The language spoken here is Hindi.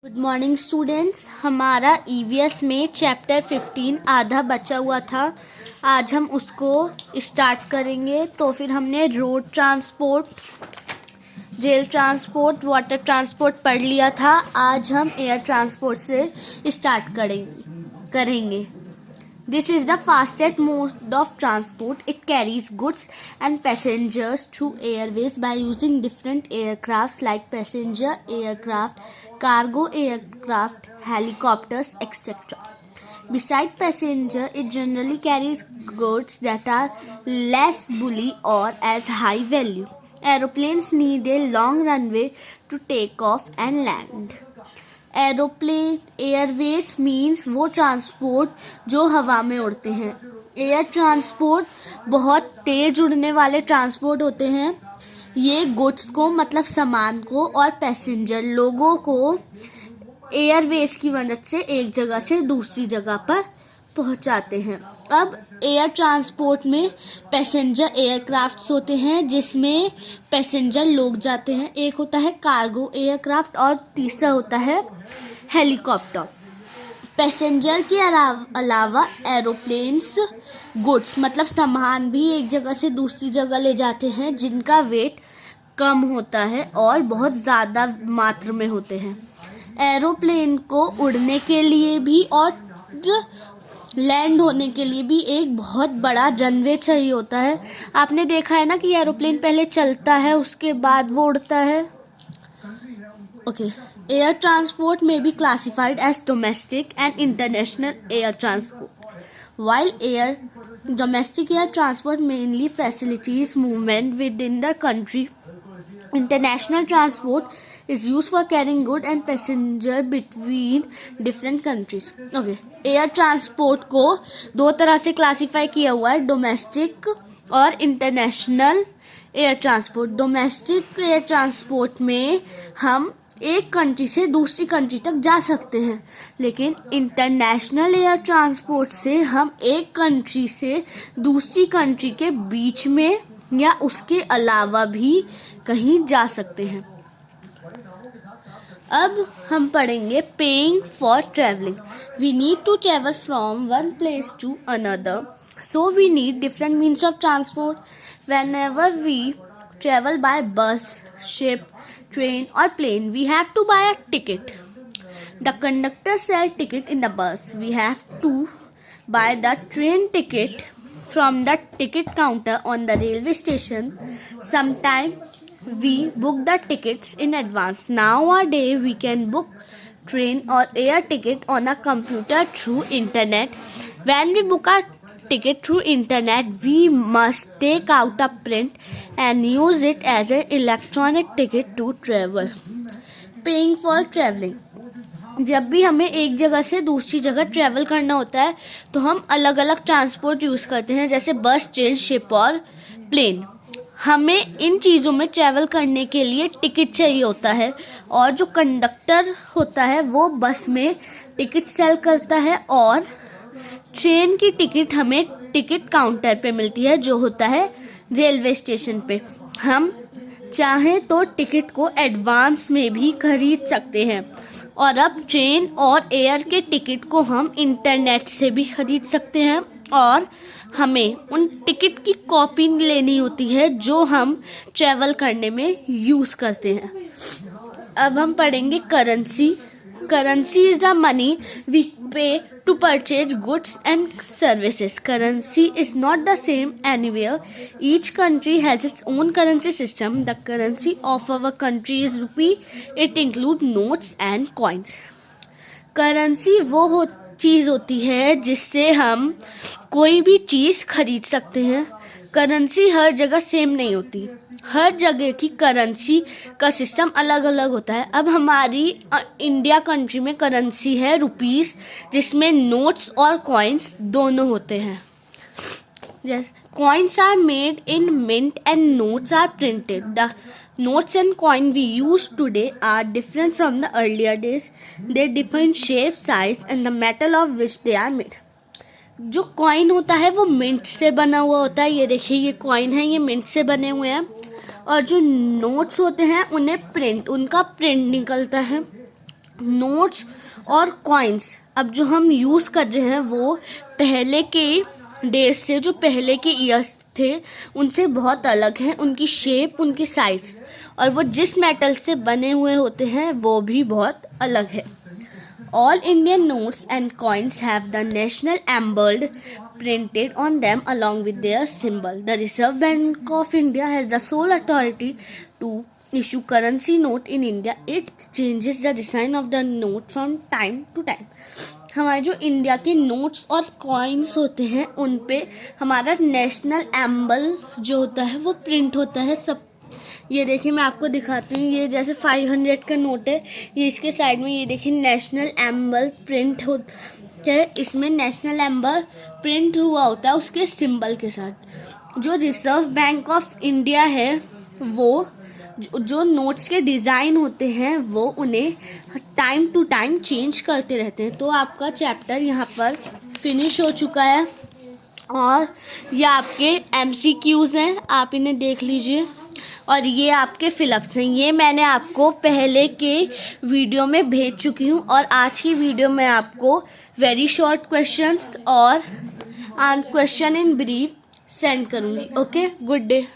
Good morning students. हमारा ईवीएस में चैप्टर 15 आधा बचा हुआ था। आज हम उसको स्टार्ट करेंगे। तो फिर हमने road transport, rail transport, water transport पढ़ लिया था। आज हम एयर ट्रांसपोर्ट से स्टार्ट करेंगे। This is the fastest mode of transport. It carries goods and passengers through airways by using different aircrafts like passenger aircraft, cargo aircraft, helicopters, etc. Besides passenger, it generally carries goods that are less bulky or as high value. Aeroplanes need a long runway to take off and land. Aeroplane, Airways means वो ट्रांसपोर्ट जो हवा में उड़ते हैं। एयर ट्रांसपोर्ट बहुत तेज उड़ने वाले ट्रांसपोर्ट होते हैं। ये गुड्स को मतलब सामान को और पैसेंजर लोगों को एयरवेज की मदद से एक जगह से दूसरी जगह पर पहुंचाते हैं। अब एयर ट्रांसपोर्ट में पैसेंजर एयरक्राफ्ट्स होते हैं जिसमें पैसेंजर लोग जाते हैं। एक होता है कार्गो एयरक्राफ्ट और तीसरा होता है हेलीकॉप्टर। पैसेंजर के अलावा एरोप्लेन्स गुड्स मतलब सामान भी एक जगह से दूसरी जगह ले जाते हैं जिनका वेट कम होता है और बहुत ज़्यादा मात्रा में होते हैं। एरोप्लेन को उड़ने के लिए भी और लैंड होने के लिए भी एक बहुत बड़ा रनवे चाहिए होता है। आपने देखा है ना कि एरोप्लेन पहले चलता है उसके बाद वो उड़ता है। ओके, एयर ट्रांसपोर्ट में be classified as domestic and international air transport. While domestic air transport mainly facilitates movement within the country, international transport is used for carrying goods and passengers between different countries. Okay, air transport को दो तरह से क्लासिफाई किया हुआ है, डोमेस्टिक और international air transport. Domestic air transport में हम एक कंट्री से दूसरी कंट्री तक जा सकते हैं, लेकिन इंटरनेशनल एयर ट्रांसपोर्ट से हम एक कंट्री से दूसरी कंट्री के बीच में या उसके अलावा भी कहीं जा सकते हैं। अब हम पढ़ेंगे paying for travelling. We need to travel from one place to another, so we need different means of transport. Whenever we travel by bus, ship, train or plane, we have to buy a ticket. The conductor sells ticket in the bus. We have to buy the train ticket from the ticket counter on the railway station. Sometimes we book the tickets in advance. Nowadays we can book train or air ticket on a computer through internet. When we book a ticket through internet, we must take out a print and use it as an electronic ticket to travel. Paying for traveling. जब भी हमें एक जगह से दूसरी जगह ट्रैवल करना होता है तो हम अलग अलग ट्रांसपोर्ट यूज करते हैं, जैसे बस, ट्रेन, शिप और प्लेन। हमें इन चीज़ों में ट्रैवल करने के लिए टिकट चाहिए होता है और जो कंडक्टर होता है वो बस में टिकट सेल करता है और ट्रेन की टिकट हमें टिकट काउंटर पे मिलती है जो होता है रेलवे स्टेशन पे। हम चाहें तो टिकट को एडवांस में भी खरीद सकते हैं और अब ट्रेन और एयर के टिकट को हम इंटरनेट से भी खरीद सकते हैं और हमें उन टिकट की कॉपी लेनी होती है जो हम ट्रैवल करने में यूज़ करते हैं। अब हम पढ़ेंगे currency. Currency is the money we pay to purchase goods and services. Currency is not the same anywhere. Each country has its own currency system. The currency of our country is rupee. It includes notes and coins. Currency वो चीज़ होती है जिससे हम कोई भी चीज़ खरीद सकते हैं। करेंसी हर जगह सेम नहीं होती, हर जगह की करेंसी का सिस्टम अलग अलग होता है। अब हमारी इंडिया कंट्री में करेंसी है रुपीस, जिसमें नोट्स और कॉइन्स दोनों होते हैं। Coins are made in mint and notes are printed. The notes and coin we use today are different from the earlier days. They differ in shape, size and the metal of which they are made. जो कॉइन होता है वो मिंट से बना हुआ होता है। ये देखिए, ये कॉइन है, ये मिंट से बने हुए हैं। और जो नोट्स होते हैं उनका प्रिंट निकलता है। नोट्स और कॉइन्स अब जो हम यूज कर रहे हैं वो पहले के डेज से, जो पहले के ईयर्स थे उनसे बहुत अलग हैं, उनकी शेप, उनकी साइज और वो जिस मेटल से बने हुए होते हैं वो भी बहुत अलग है। All Indian notes and coins have the national emblem printed on them along with their symbol. The Reserve Bank of India has the sole authority to issue currency note in India. It changes the design of the note from time to time. हमारे जो इंडिया के नोट्स और कॉइन्स होते हैं उन पे हमारा नेशनल एम्बल जो होता है वो प्रिंट होता है। सब ये देखिए मैं आपको दिखाती हूँ, ये जैसे 500 का नोट है, ये इसके साइड में ये देखिए नेशनल एम्बल प्रिंट होता है, इसमें नेशनल एम्बल प्रिंट हुआ होता है उसके सिंबल के साथ। जो रिजर्व बैंक ऑफ इंडिया है वो जो नोट्स के डिज़ाइन होते हैं वो उन्हें टाइम टू टाइम चेंज करते रहते हैं। तो आपका चैप्टर यहाँ पर फिनिश हो चुका है और ये आपके MCQs हैं, आप इन्हें देख लीजिए और ये आपके फिलअप्स हैं। ये मैंने आपको पहले के वीडियो में भेज चुकी हूँ और आज की वीडियो में आपको वेरी शॉर्ट क्वेश्चंस और क्वेश्चन इन ब्रीफ सेंड करूँगी। Okay, good day.